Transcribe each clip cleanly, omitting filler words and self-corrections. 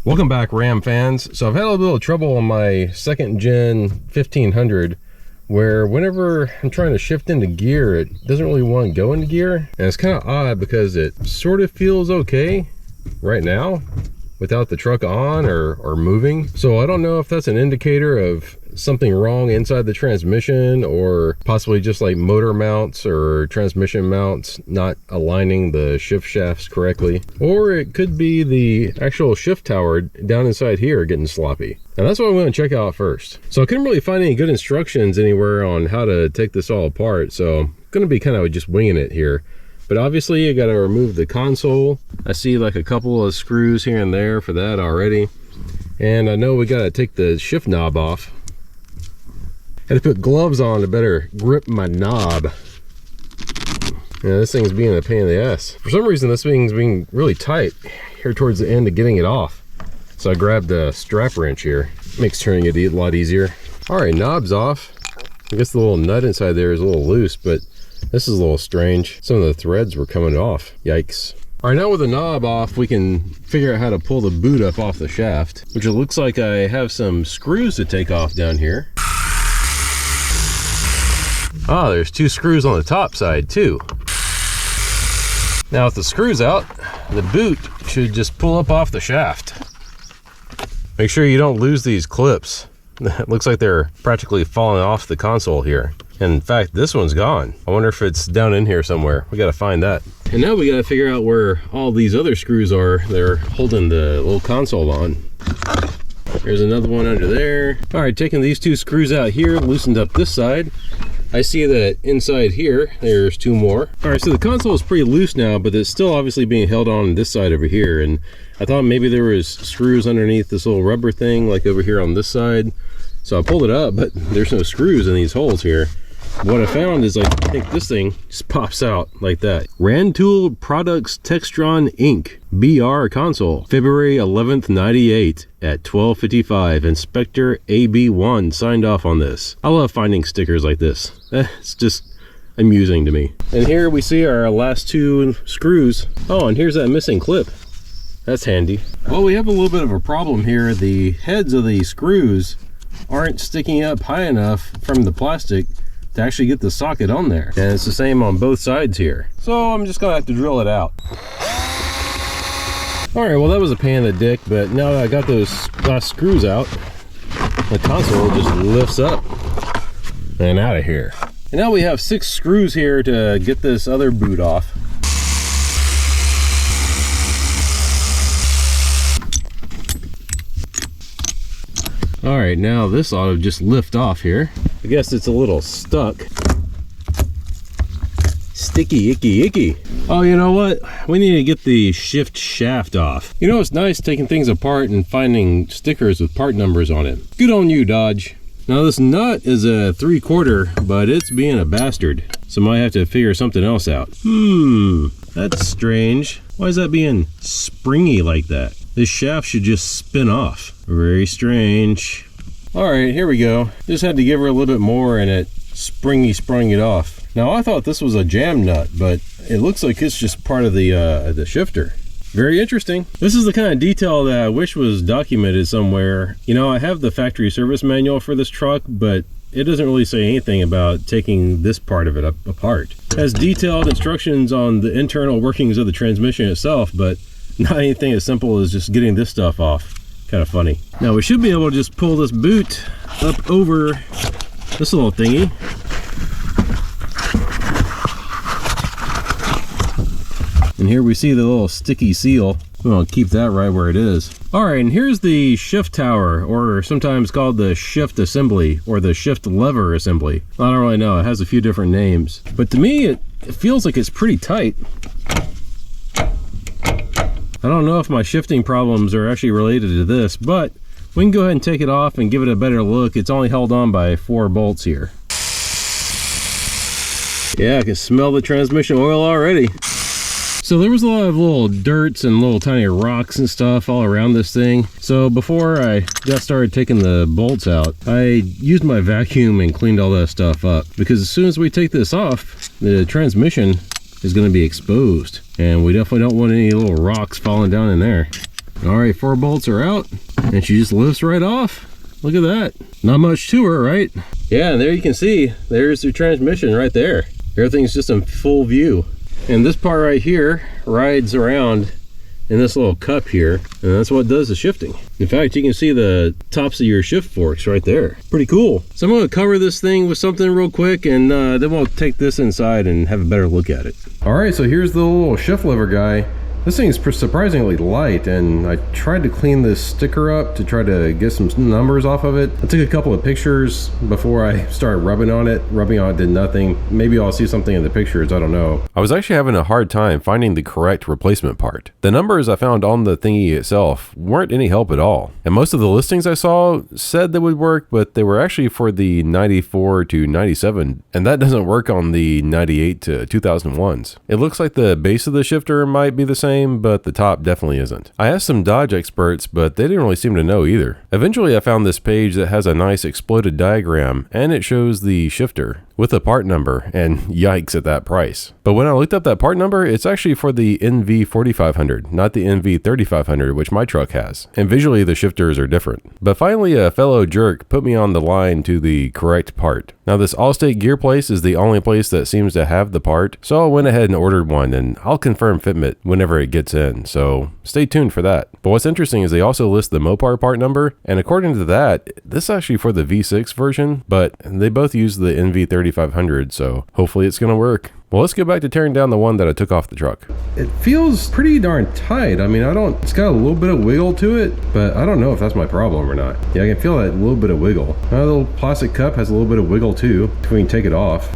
Welcome back, Ram fans. So I've had a little trouble on my second gen 1500 where whenever I'm trying to shift into gear, it doesn't really want to go into gear. And it's kind of odd because it sort of feels okay right now without the truck on or moving. So I don't know if that's an indicator of something wrong inside the transmission, or possibly just like motor mounts or transmission mounts not aligning the shift shafts correctly, or it could be the actual shift tower down inside here getting sloppy. And that's what I'm going to check out first. So I couldn't really find any good instructions anywhere on how to take this all apart, so I'm going to be kind of just winging it here. But obviously you got to remove the console. I see like a couple of screws here and there for that already, and I know we got to take the shift knob off. Had to put gloves on to better grip my knob. Yeah, this thing's being a pain in the ass. For some reason, this thing's being really tight here towards the end of getting it off. So I grabbed a strap wrench here. Makes turning it a lot easier. All right, knob's off. I guess the little nut inside there is a little loose, but this is a little strange. Some of the threads were coming off. Yikes. All right, now with the knob off, we can figure out how to pull the boot up off the shaft, which it looks like I have some screws to take off down here. Oh, there's two screws on the top side too. Now with the screws out, the boot should just pull up off the shaft. Make sure you don't lose these clips. It looks like they're practically falling off the console here. And in fact, this one's gone. I wonder if it's down in here somewhere. We gotta find that. And now we gotta figure out where all these other screws are. They're holding the little console on. There's another one under there. All right, taking these two screws out here, loosened up this side. I see that inside here, there's two more. All right, so the console is pretty loose now, but it's still obviously being held on this side over here. And I thought maybe there was screws underneath this little rubber thing, like over here on this side. So I pulled it up, but there's no screws in these holes here. What I found is, like, I think this thing just pops out like that. Rantoul Products Textron Inc. BR console, February 11th, 98 at 12:55. Inspector AB1 signed off on this. I love finding stickers like this. It's just amusing to me. And here we see our last two screws. Oh, and here's that missing clip. That's handy. Well, we have a little bit of a problem here. The heads of the screws aren't sticking up high enough from the plastic to actually get the socket on there. And it's the same on both sides here. So I'm just gonna have to drill it out. All right, well, that was a pain in the dick, but now that I got those last screws out, the console just lifts up and out of here. And now we have 6 screws here to get this other boot off. All right, now this ought to just lift off here. I guess it's a little stuck. Sticky, icky, icky. Oh, you know what? We need to get the shift shaft off. You know, it's nice taking things apart and finding stickers with part numbers on it. Good on you, Dodge. Now this nut is a 3/4, but it's being a bastard. So might have to figure something else out. That's strange. Why is that being springy like that? This shaft should just spin off. Very strange. All right, here we go. Just had to give her a little bit more and it sprung it off. Now I thought this was a jam nut, but it looks like it's just part of the shifter. Very interesting. This is the kind of detail that I wish was documented somewhere. You know, I have the factory service manual for this truck, but it doesn't really say anything about taking this part of it apart. It has detailed instructions on the internal workings of the transmission itself, but not anything as simple as just getting this stuff off. Kind of funny. Now we should be able to just pull this boot up over this little thingy. And here we see the little sticky seal. We'll keep that right where it is. All right, and here's the shift tower, or sometimes called the shift assembly, or the shift lever assembly. I don't really know, it has a few different names. But to me, it feels like it's pretty tight. I don't know if my shifting problems are actually related to this, but we can go ahead and take it off and give it a better look. It's only held on by 4 bolts here. Yeah, I can smell the transmission oil already. So there was a lot of little dirts and little tiny rocks and stuff all around this thing. So before I got started taking the bolts out, I used my vacuum and cleaned all that stuff up. Because as soon as we take this off, the transmission is going to be exposed. And we definitely don't want any little rocks falling down in there. All right, 4 bolts are out and she just lifts right off. Look at that. Not much to her, right? Yeah, and there you can see, there's the transmission right there. Everything's just in full view. And this part right here rides around in this little cup here, and that's what does the shifting. In fact, you can see the tops of your shift forks right there. Pretty cool. So I'm going to cover this thing with something real quick, and then we'll take this inside and have a better look at it. All right, so here's the little shift lever guy. This thing's surprisingly light, and I tried to clean this sticker up to try to get some numbers off of it. I took a couple of pictures before I started rubbing on it. Rubbing on it did nothing. Maybe I'll see something in the pictures, I don't know. I was actually having a hard time finding the correct replacement part. The numbers I found on the thingy itself weren't any help at all. And most of the listings I saw said they would work, but they were actually for the 94 to 97, and that doesn't work on the 98 to 2001s. It looks like the base of the shifter might be the same, but the top definitely isn't. I asked some Dodge experts, but they didn't really seem to know either. Eventually I found this page that has a nice exploded diagram, and it shows the shifter with a part number, and yikes at that price. But when I looked up that part number, it's actually for the NV4500, not the NV3500, which my truck has. And visually the shifters are different. But finally a fellow jerk put me on the line to the correct part. Now this Allstate gear place is the only place that seems to have the part, so I went ahead and ordered one, and I'll confirm fitment whenever it gets in, so stay tuned for that. But what's interesting is they also list the Mopar part number, and according to that, this is actually for the V6 version, but they both use the NV3500, so hopefully it's gonna work. Well, let's get back to tearing down the one that I took off the truck. It feels pretty darn tight. I mean, it's got a little bit of wiggle to it, but I don't know if that's my problem or not. Yeah, I can feel that little bit of wiggle. The little plastic cup has a little bit of wiggle too, if we can take it off.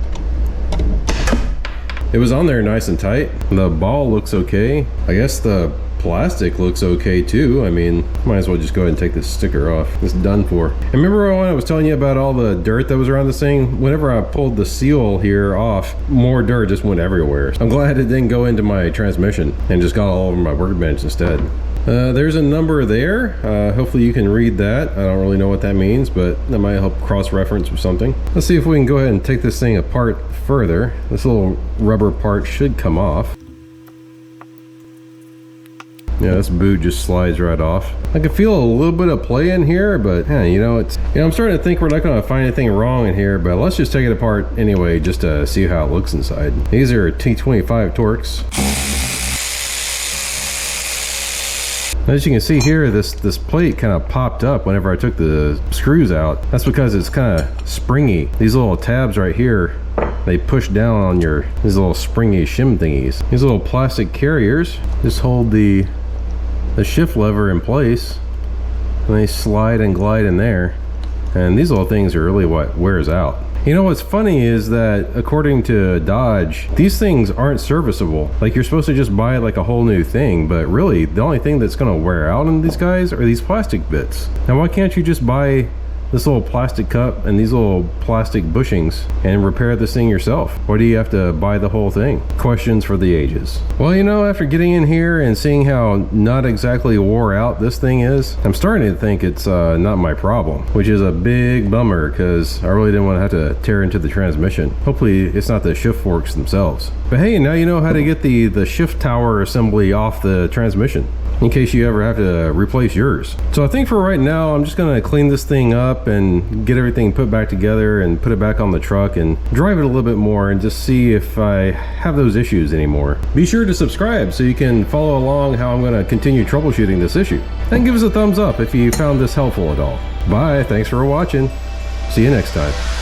It was on there nice and tight. The ball looks okay. I guess the plastic looks okay too. I mean, might as well just go ahead and take this sticker off. It's done for. And remember when I was telling you about all the dirt that was around this thing? Whenever I pulled the seal here off, more dirt just went everywhere. I'm glad it didn't go into my transmission and just got all over my workbench instead. There's a number there. Hopefully you can read that. I don't really know what that means, but that might help cross-reference with something. Let's see if we can go ahead and take this thing apart further. This little rubber part should come off. Yeah, this boot just slides right off. I can feel a little bit of play in here, but yeah, I'm starting to think we're not going to find anything wrong in here, but let's just take it apart anyway, just to see how it looks inside. These are T25 Torx. As you can see here, this plate kind of popped up whenever I took the screws out. That's because it's kind of springy. These little tabs right here, they push down on these little springy shim thingies. These little plastic carriers just hold the shift lever in place, and they slide and glide in there. And these little things are really what wears out. You know what's funny is that according to Dodge, these things aren't serviceable. Like, you're supposed to just buy like a whole new thing, but really the only thing that's gonna wear out on these guys are these plastic bits. Now why can't you just buy this little plastic cup and these little plastic bushings and repair this thing yourself? Why do you have to buy the whole thing? Questions for the ages. Well, after getting in here and seeing how not exactly wore out this thing is, I'm starting to think it's not my problem, which is a big bummer because I really didn't want to have to tear into the transmission. Hopefully it's not the shift forks themselves. But hey, now you know how to get the shift tower assembly off the transmission, in case you ever have to replace yours. So I think for right now, I'm just gonna clean this thing up and get everything put back together and put it back on the truck and drive it a little bit more and just see if I have those issues anymore. Be sure to subscribe so you can follow along how I'm gonna continue troubleshooting this issue. And give us a thumbs up if you found this helpful at all. Bye, thanks for watching. See you next time.